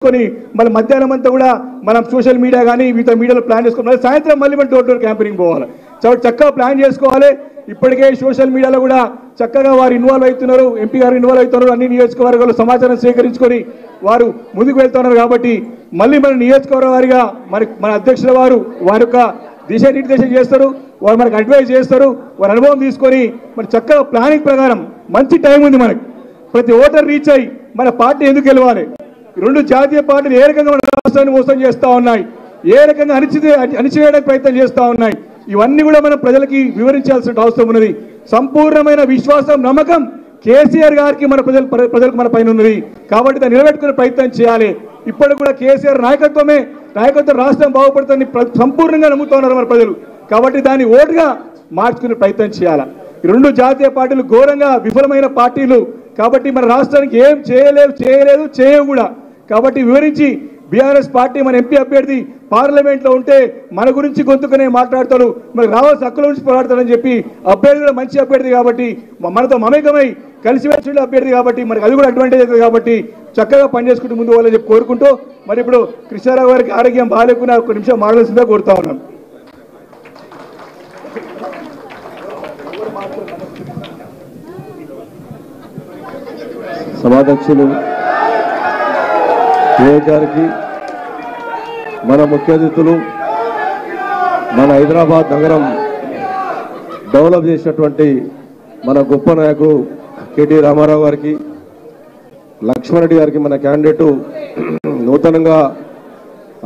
మళ్ళీ మధ్యాహ్నం అంతా కూడా మనం సోషల్ మీడియా కానీ మిగతా మీడియాలో ప్లాన్ చేసుకోవాలి. సాయంత్రం మళ్ళీ మనం డోర్ డోర్ క్యాంపెయినింగ్ పోవాలి. చక్కగా ప్లాన్ చేసుకోవాలి. ఇప్పటికే సోషల్ మీడియాలో కూడా చక్కగా వారు ఇన్వాల్వ్ అవుతున్నారు, ఎంపీ గారు ఇన్వాల్వ్ అవుతున్నారు. అన్ని నియోజకవర్గాల్లో సమాచారం సేకరించుకొని వారు ముందుకు వెళ్తున్నారు. కాబట్టి మళ్ళీ మన నియోజకవర్గ వారిగా మన అధ్యక్షుల వారు వారి యొక్క దిశానిర్దేశం చేస్తారు, వారు మనకు అడ్వైజ్ చేస్తారు. వారి అనుభవం తీసుకొని మరి చక్కగా ప్లానింగ్ ప్రకారం మంచి టైం ఉంది మనకి. ప్రతి ఓటర్ రీచ్ అయ్యి మన పార్టీ ఎందుకు గెలవాలి, రెండు జాతీయ పార్టీలు ఏ రకంగా మన రాష్ట్రాన్ని మోసం చేస్తూ ఉన్నాయి, ఏ రకంగా అణిచివేయడానికి ప్రయత్నం చేస్తూ ఉన్నాయి, ఇవన్నీ కూడా మనం ప్రజలకి వివరించాల్సిన అవసరం ఉన్నది. సంపూర్ణమైన విశ్వాసం, నమ్మకం కేసీఆర్ గారికి మన ప్రజలకు మన పైన ఉన్నది. కాబట్టి దాన్ని నిలబెట్టుకునే ప్రయత్నం చేయాలి. ఇప్పటికి కూడా కేసీఆర్ నాయకత్వం రాష్ట్రం బాగుపడుతుందని సంపూర్ణంగా నమ్ముతూ ఉన్నారు మన ప్రజలు. కాబట్టి దాన్ని ఓటుగా మార్చుకునే ప్రయత్నం చేయాలి. రెండు జాతీయ పార్టీలు ఘోరంగా విఫలమైన పార్టీలు. కాబట్టి మన రాష్ట్రానికి ఏం చేయవు కూడా. కాబట్టి వివరించి బీఆర్ఎస్ పార్టీ మన ఎంపీ అభ్యర్థి పార్లమెంట్లో ఉంటే మన గురించి గొంతుకునే మాట్లాడతాడు, మనకు రావాల్సిన హక్కుల గురించి పోరాడతాడని చెప్పి అభ్యర్థి కూడా మంచి అభ్యర్థి కాబట్టి మనతో మమేకమై కలిసి వచ్చే అభ్యర్థి కాబట్టి మనకు అది కూడా అడ్వాంటేజ్ అవుతుంది. కాబట్టి చక్కగా పనిచేసుకుంటూ ముందు పోవాలని చెప్పి కోరుకుంటూ మరి ఇప్పుడు కృష్ణారావు గారికి ఆరోగ్యం బాగాలేకుండా ఒక నిమిషం మాట్లాడాల్సిందిగా కోరుతా ఉన్నాను. సభాధ్యక్షులు గారికి, మన ముఖ్య అతిథులు, మన హైదరాబాద్ నగరం డెవలప్ చేసినటువంటి మన గొప్ప నాయకుడు కేటీ రామారావు గారికి, లక్ష్మణ్ రెడ్డి గారికి, మన క్యాండిడేటు నూతనంగా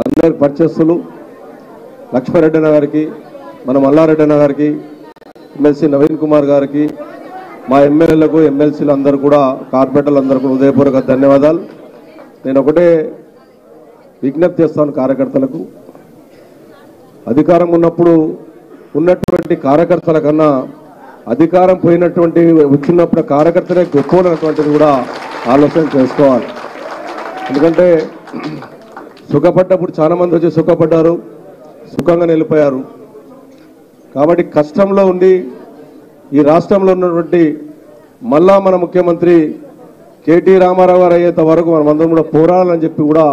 అందరికి పరిచయస్తులు లక్ష్మణ్ రెడ్డి అన్న గారికి, మన మల్లారెడ్డి అన్న గారికి, ఎమ్మెల్సీ నవీన్ కుమార్ గారికి, మా ఎమ్మెల్యేలకు ఎమ్మెల్సీలు అందరూ కూడా, కార్పొరేటర్లు అందరూ కూడా హృదయపూర్వక ధన్యవాదాలు. నేను ఒకటే విజ్ఞప్తి చేస్తాను కార్యకర్తలకు, అధికారం ఉన్నప్పుడు ఉన్నటువంటి కార్యకర్తల కన్నా అధికారం పోయినటువంటి వచ్చినప్పుడు కార్యకర్తలే గొప్పనటువంటిది కూడా ఆలోచన చేసుకోవాలి. ఎందుకంటే సుఖపడ్డప్పుడు చాలామంది వచ్చి సుఖపడ్డారు, సుఖంగా వెళ్ళిపోయారు. కాబట్టి కష్టంలో ఉండి ఈ రాష్ట్రంలో ఉన్నటువంటి మళ్ళా మన ముఖ్యమంత్రి కేటీ రామారావు గారు అయ్యేంత వరకు మనం అందరం కూడా పోరాడాలని చెప్పి కూడా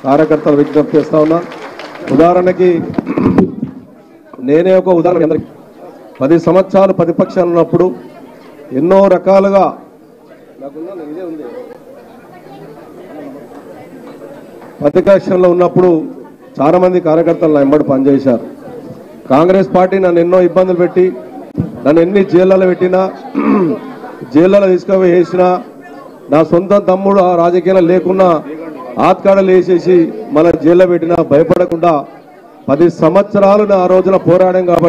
కార్యకర్తలు విజ్ఞప్తి చేస్తా ఉన్నా. ఉదాహరణకి నేనే ఒక ఉదాహరణ, 10 సంవత్సరాలు ప్రతిపక్షాలు ఉన్నప్పుడు ఎన్నో రకాలుగా ప్రతిపక్షంలో ఉన్నప్పుడు చాలామంది కార్యకర్తలు నా వెంబడి పనిచేశారు. కాంగ్రెస్ పార్టీ నన్ను ఎన్నో ఇబ్బందులు పెట్టి, నన్ను ఎన్ని జైళ్ళలో పెట్టినా, జైళ్ళలో తీసుకుపోయి వేసినా, నా సొంత తమ్ముడు ఆ రాజకీయాలు లేకున్నా ఆత్కాడలు వేసేసి మన జైల్లో పెట్టినా భయపడకుండా 10 సంవత్సరాలు ఆ రోజున పోరాడాం. కాబట్టి